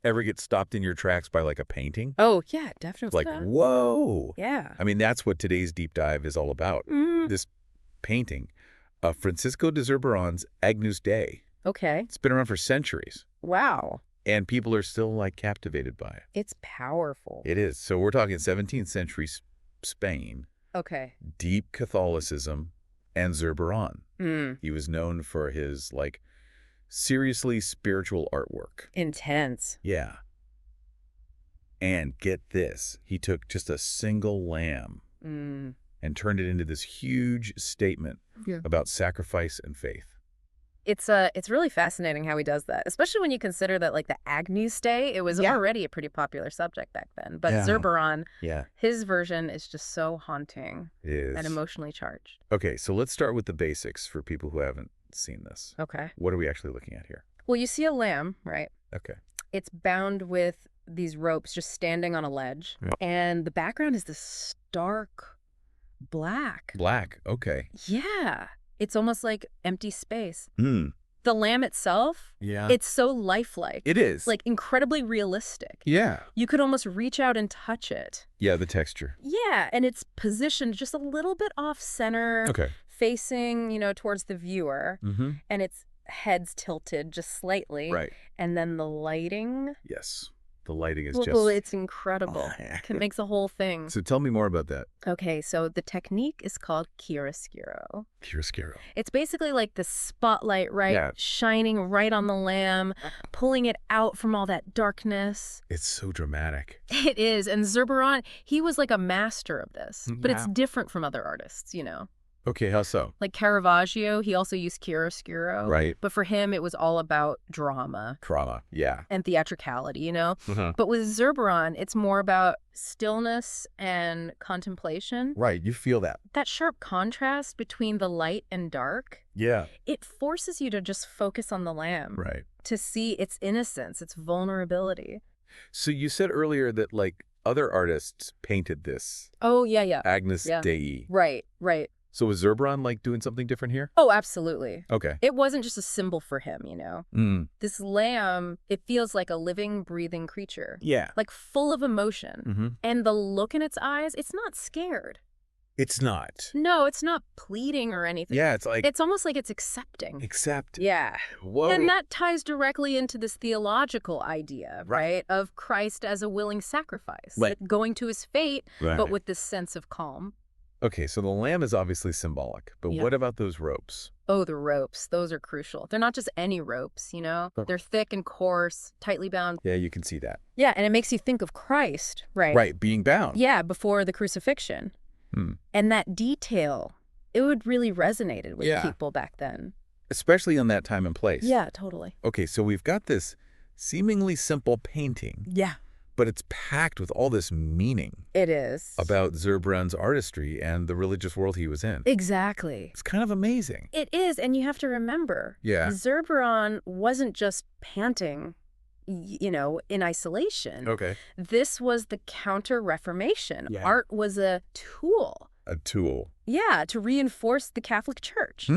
ever get stopped in your tracks by like a painting? Oh, yeah, definitely. Like, whoa. Yeah. I mean, that's what today's deep dive is all about. This painting of Francisco de Zurbarán's Agnus Dei. Okay. It's been around for centuries, Wow. and people are still like captivated by it. It's powerful. It is. So we're talking 17th century Spain, Okay. deep Catholicism, and Zurbarán. Mm. He was known for his like seriously spiritual artwork. Intense. Yeah. And get this, he took just a single lamb and turned it into this huge statement about sacrifice and faith. It's really fascinating how he does that, especially when you consider that like the Agnus Dei, it was already a pretty popular subject back then. But Zurbarán, his version is just so haunting and emotionally charged. Okay, so let's start with the basics for people who haven't seen this. Okay. What are we actually looking at here? Well, you see a lamb, right? Okay. It's bound with these ropes just standing on a ledge. Yep. And the background is this stark black. Black, okay. Yeah. It's almost like empty space. Hmm. The lamb itself, it's so lifelike. It is. Like incredibly realistic. Yeah. You could almost reach out and touch it. Yeah, the texture. Yeah, and it's positioned just a little bit off center, facing, towards the viewer. And its head's tilted just slightly. Right. And then the lighting. Yes. The lighting is Well, it's incredible. It makes a whole thing. So tell me more about that. Okay, so the technique is called chiaroscuro. Chiaroscuro. It's basically like the spotlight, right? Yeah. Shining right on the lamb, pulling it out from all that darkness. It's so dramatic. It is. And Zurbarán, he was like a master of this. But it's different from other artists, Okay, how so? Like Caravaggio, he also used chiaroscuro. Right. But for him, it was all about drama. Drama, yeah. And theatricality, But with Zurbarán, it's more about stillness and contemplation. Right, you feel that. That sharp contrast between the light and dark. Yeah. It forces you to just focus on the lamb. Right. To see its innocence, its vulnerability. So you said earlier that, like, other artists painted this. Oh, yeah. Agnus Dei. Right. So was Zurbarán, like, doing something different here? Oh, absolutely. Okay. It wasn't just a symbol for him, This lamb, it feels like a living, breathing creature. Yeah. Like full of emotion. And the look in its eyes, it's not scared. It's not. No, it's not pleading or anything. Yeah, it's like... It's almost like it's accepting. Accept. Yeah. Whoa. And that ties directly into this theological idea, right? Of Christ as a willing sacrifice. Right. Like going to his fate, but with this sense of calm. Okay, so the lamb is obviously symbolic, but what about those ropes? Oh, the ropes. Those are crucial. They're not just any ropes, They're thick and coarse, tightly bound. Yeah, you can see that. Yeah, and it makes you think of Christ, right? Right, being bound. Yeah, before the crucifixion. And that detail, it would really resonated with people back then. Especially on that time and place. Yeah, totally. Okay, so we've got this seemingly simple painting. Yeah. But it's packed with all this meaning. It is. About Zurbarán's artistry and the religious world he was in. Exactly. It's kind of amazing. It is, and you have to remember. Yeah. Zurbarán wasn't just panting, in isolation. Okay. This was the Counter-Reformation. Yeah. Art was a tool. A tool. Yeah, to reinforce the Catholic Church.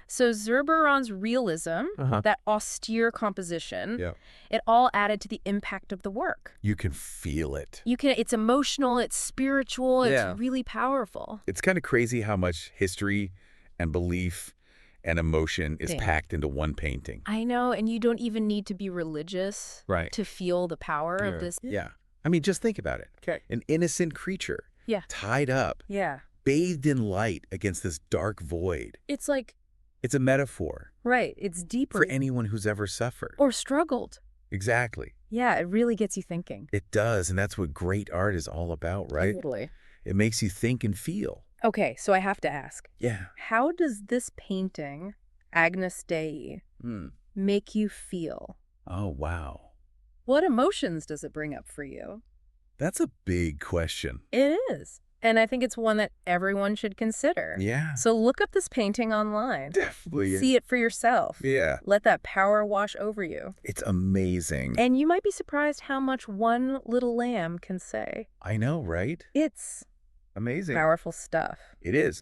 So Zurbarán's realism, that austere composition, it all added to the impact of the work. You can feel it. It's emotional, it's spiritual, it's really powerful. It's kind of crazy how much history and belief and emotion is packed into one painting. I know, and you don't even need to be religious to feel the power of this. Yeah. I mean, just think about it. Okay. An innocent creature. Yeah. Tied up. Yeah. Bathed in light against this dark void. It's like... It's a metaphor. Right. It's deeper. For anyone who's ever suffered. Or struggled. Exactly. Yeah, it really gets you thinking. It does, and that's what great art is all about, right? Totally. It makes you think and feel. Okay, so I have to ask. Yeah. How does this painting, Agnus Dei, make you feel? Oh, wow. What emotions does it bring up for you? That's a big question. It is. And I think it's one that everyone should consider. Yeah. So look up this painting online. Definitely. See it for yourself. Yeah. Let that power wash over you. It's amazing. And you might be surprised how much one little lamb can say. I know, right? It's amazing. Powerful stuff. It is.